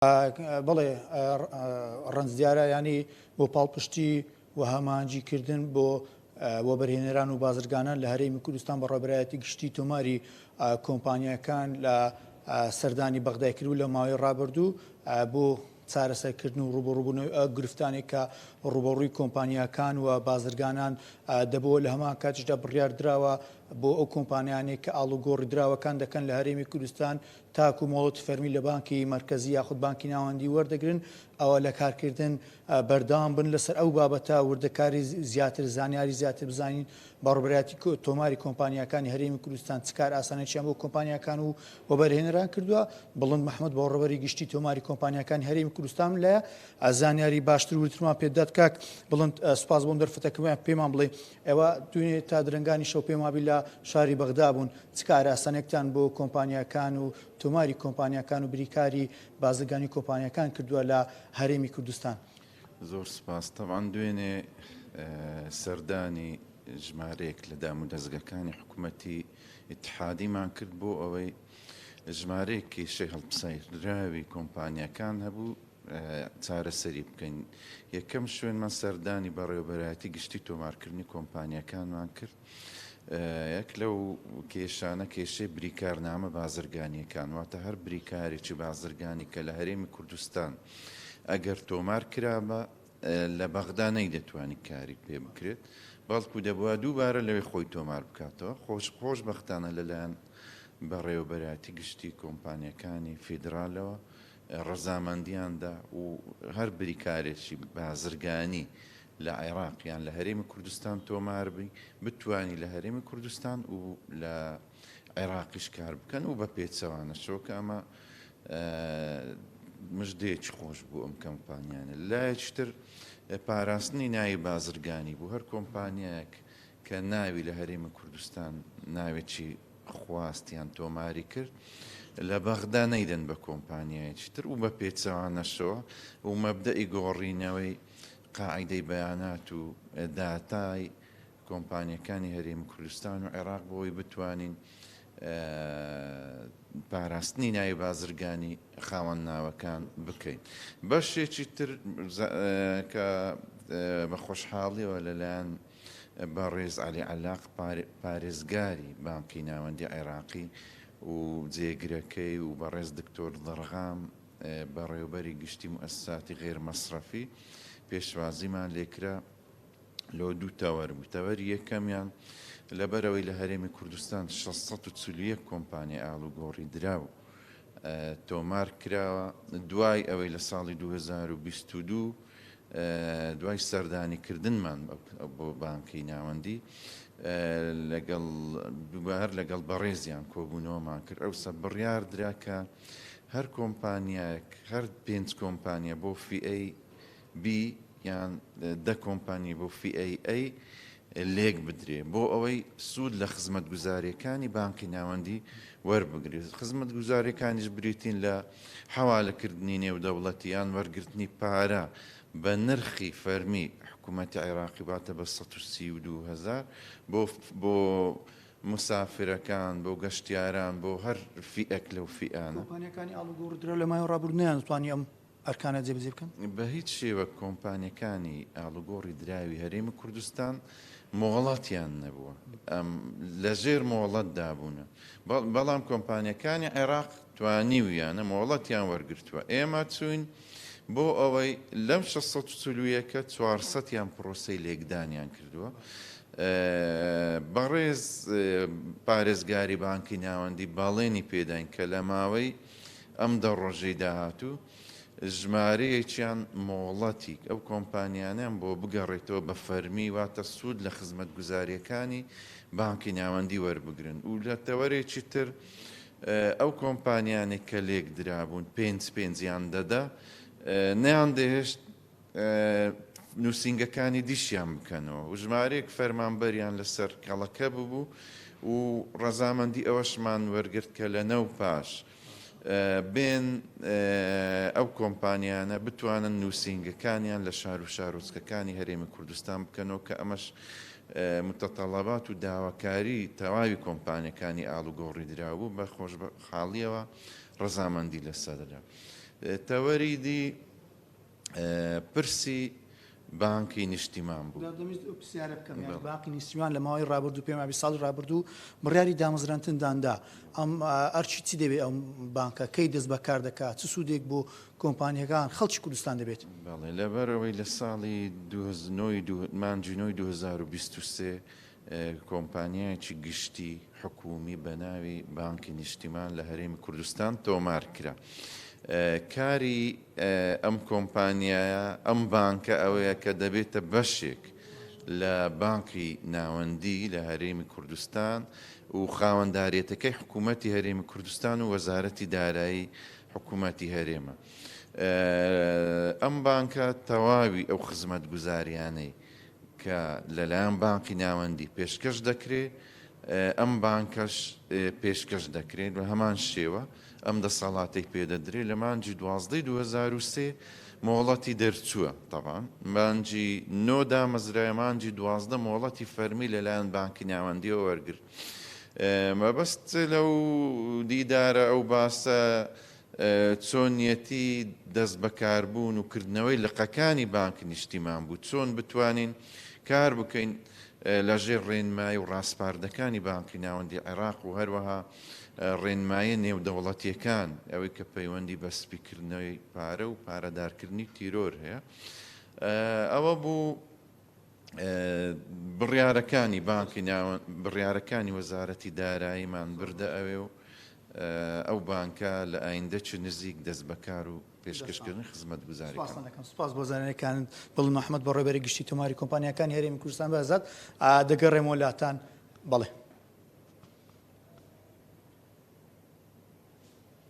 بڵێ ڕەنجدیارە ینی بۆ پاڵپشتی و هەمانجیکردن بۆ وەبەرهێنەران و بازرگانان لە هەرێمی کوردستان بە ڕێبەرایەتی گشتی تۆماری کۆمپانیەکان لە سەردانی بەغدای کرد و لە ماوەی ڕابردوو بۆ چارەسەرکردن و ڕوبەڕووبوونەوەی گرفتانێک کە ڕوبەڕووی کۆمپانیەکان و بازرگانان دەبەوە لە هەمان کاتیشدا بڕیار درراوە بۆ ئەو کۆمپانیانێک کە ئاڵوگۆڕی دراوەکان دەکەن لە هەرێمی کوردستان تاکو مۆڵەت فەرمی لە بانکی مرکزی یاخود بانکی ناوەندی وەردەگرن ئەوە لە کارکردن بەردەوام بن لەسەر ئەو بابەتە وردەکاری زیاتر زانیاری زیاتر بزانین بە ڕێبەرایەتی تۆماری کۆمپانیەکانی هەرێمی کوردستان چ کار ئاسانێکیان بۆ کۆمپانیەکان و وەبەرهێنەران کردووە. بڵند محەممەد بۆ ڕێبەری گشتی تۆماری کۆمپانیەکانی هەرێمی کوردستان لایە زانیاری باشتر وترمان پێدات کاک بڵند سوپاس بۆم دەرفەتەکەمان پێمان بڵێ ئێوە دوێنێ تا درنگانی شەو پێمابی لە شاری بەغدا بوون چ کار ئاسانێکتان بۆ کۆمپانیەکان و تۆماری کۆمپانیەکان و بریکاری بازرگانی کۆمپانیەکان کردووە لە هەرێمی کوردستان. زۆر سپاس. تەبعاً دوێنێ سەردانی ژمارەیەک لە دام و دەستگاکانی حکوومەتی ئیتحادیمان کرد بۆ ئەوەی ژمارەیە کێشەی هەڵبسەیراوی کۆمپانیەکان هەبوو چارەسەری بکەین. یەکەم شوێنمان سەردانی بە ڕێوەبەرایەتی گشتی تۆمارکردنی کۆمپانیەکانمان کرد. یەک لەو کێشانە کێشەی بریکارنامە بازرگانیەکان، واتە هەر بریکارێکی بازرگانی کە لە هەرێمی کوردستان ئەگەر تۆمار کرابە لە بەغدا نەیدەتوانی کاری پێ بکرێت، بەڵکو دەبووە دووبارە لەوێ خۆی تۆمار بکاتەوە. خۆشبەختانە لەلایەن بە ڕێوەبەرایەتی گشتی کۆمپانیەکانی فیدرالەوە ڕەزامەندیاندا و هەر بریکارێکی بازرگانی لە عێراق یان لە هەرێمی کوردستان تۆماربی بتوانی لە هەرێمی کوردستان و لە عێراقیش کار بکەن و بە پێچەوانە شۆکە ئەمە مژدەیەکی خۆش بوو ئەم کۆمپانیانە. لایەکتر پاراستنی ناوی بازرگانی بوو. هەر کۆمپانیایەک کە ناوی لە هەرێمی کوردستان ناوێکی خواستیان تۆماری کرد لە بەغدا نەیدەن بە کۆمپانیایەکی تر و بە پێچەوانەشەوە و مەبدەئی گۆڕینەوەی قاعدەی بەیانات و داتای کۆمپانیەکانی هەرێمی کوردستان و عێراق بۆی بتوانین پاراستنی ناوی بازرگانی خاوەن ناوەکان بکەین. بەشێکی تر کە بە خۆشحاڵیەوە لەلایەن بەڕێز عەلی عەلاق پارێزگاری بانکی ناوەندی عێراقی و جێگرەکەی و بەڕێز دکتۆر دڵڕغام بەڕێوەبەری گشتی موئەسساتی غێر مەسرەفی پێشوازیمان لێکرا لۆ دوو تەوەر بوو. تەوەری یەکەمیان لەبەرەوەی لە هەرێمی کوردستان 641 کۆمپانیا ئاڵوگۆڕی دراو تۆمار کراوە دوای ئەوەی لە ساڵی 2022 دوای سەردانیکردنمان بۆ بانکی ناوەندی لەگەڵ بەڕێزیان کۆبوونەوەمان کرد. ئەوسا بڕیار درا کە هەر کۆمپانیایەک هەر 5 کۆمپانیا بۆ FAB یان 10 کۆمپانی بۆ FAA لێک بدرێ بۆ ئەوەی سوود لە خزمەتگوزاریەکانی بانکی ناوەندی وەربگرێت. خزمەتگوزاریەکانیش بریتین لە حەوالەکردنی نێودەوڵەتیان وەرگرتنی پارە بە نرخی فەرمی حکوومەتی عێراقی باتە بە 132,000 بۆ مسافرەکان بۆ گەشتیاران بۆ هەر فیئەک لەو فیئانە. کۆمپانیەکانی ئاڵوگۆڕ درا لە مای ڕابردوونیان دەتوانی ئەم ئەرکانە جێبەجێ بکەن بە هیچ شێوە. کۆمپانیەکانی ئاڵوگۆڕی دراوی هەرێمی کوردستان مۆڵەتیان نەبووە، لەژێر مۆڵەت دابوونە، بەڵام کۆمپانیەکانی عێراق توانیویانە مۆڵەتیان وەرگرتووە. ئێمە چوین بۆ ئەوەی لەم 641 400یان پرۆسەی لێکدانیان کردووە. بەڕێز پارێزگاری بانکی ناوەندی باڵێنی پێداین کە لە ماوەی ئەم 10 ڕۆژەی داهاتوو ژمارەیەکیان مۆڵەتی ئەو کۆمپانیانیان بۆ بگەڕێتەوە بە فەرمی واتە سوود لە خزمەتگوزاریەکانی بانکی ناوەندی وەربگرن و لە تەوەرێکی تر ئەو کۆمپانیانێک کە لێک درابوون 5-5یان دەدا نەیان دەهێشت نووسینگەکانی دیشیان بکەنەوە و ژمارەیەک فەرمانبەریان لەسەر کەڵەکە ببوو و ڕەزامەندی ئەوەشمان وەرگرت کە لە نەو پاش بێن ئەو کۆمپانیانە بتوانن نووسینگەکانیان لە شار و شارۆچکەکانی هەرێمی کوردستان بکەنەوە کە ئەمەش متەتەڵەبات و داواکاری تەواوی کۆمپانیەکانی ئاڵوگۆڕی دراوبوو بە خۆشحاڵیەوە ڕەزامەندی لەسەردا. تەوەریدی پرسی بانکی نیشتیمان بوو. پرسیارە بکەم باقی نیشتیمان لە ماوەی ڕابردوو پێم ساڵی ڕابردوو بڕیاری دامەزراندندا ئەم ئەرچی چی دەبێت ئەم بانکە کەی دەست بەکار دەکات چ سوودێک بۆ کۆمپانیەکان خەڵکی کوردستان دەبێت؟ بەڵێ لەبەرەوەی لە ساڵی مانجی 2023 کۆمپانیایکی گشتی حکومی بە ناوی بانکی نیشتیمان لە هەرێمی کوردستان تۆمار کرا. کاری ئەم کۆمپانیایە ئەم بانکە ئەوەیە کە دەبێتە بەشێک لە بانکی ناوەندی لە هەرێمی کوردستان و خاوەنداریەتەکەی حکوومەتی هەرێمی کوردستان و وەزارەتی دارایی حکوومەتی هەرێمە. ئەم بانکە تەواوی ئەو خزمەت گوزاریانەی کە لەلایەن بانکی ناوەندی پێشکەش دەکرێت ئەم بانکەش پێشکەش دەکرێت و هەمان شێوە ئەم دەسەڵاتەی پێدەدرێت لە مانجی 2023 مۆڵەتی دەرچووە تەوان مانجی 9 دامەزرای مانجی 12 مۆڵەتی فەرمی لەلایەن بانکی ناوەندیەوە وەرگرت. مەبەست لەو دیدارە ئەو باسە چۆنیەتی دەست بەکاربوون و کردنەوەی لقەکانی بانکی نیشتیمان بوو چۆن بتوانین کار بکەین لەژێر ڕێنمایی و ڕاستپاردەکانی بانکی ناوەندی عێراق و هەروەها ڕێنمایە نێودەوڵەتیەکان ئەوەی کە پەیوەندی بە سپیکردنەوەی پارە و پارەدارکردنی تیرۆر هەیە. ئەوە بوو بڕیارەکانی وەزارەتی داراییمان بردە ئەوێ و ئەو بانکە لە ئایندە چ نزیک دەست بەکار و پێشکەشکردنی خزمەت گوزاری. سپاس بۆ زانینەکان بڵ محەممەد بە ڕێبەری گشتی تۆماری کۆمپانیەکانی هەرێمی کوردستان بەزات دەگەڕێمەوە لاتان بەڵێ.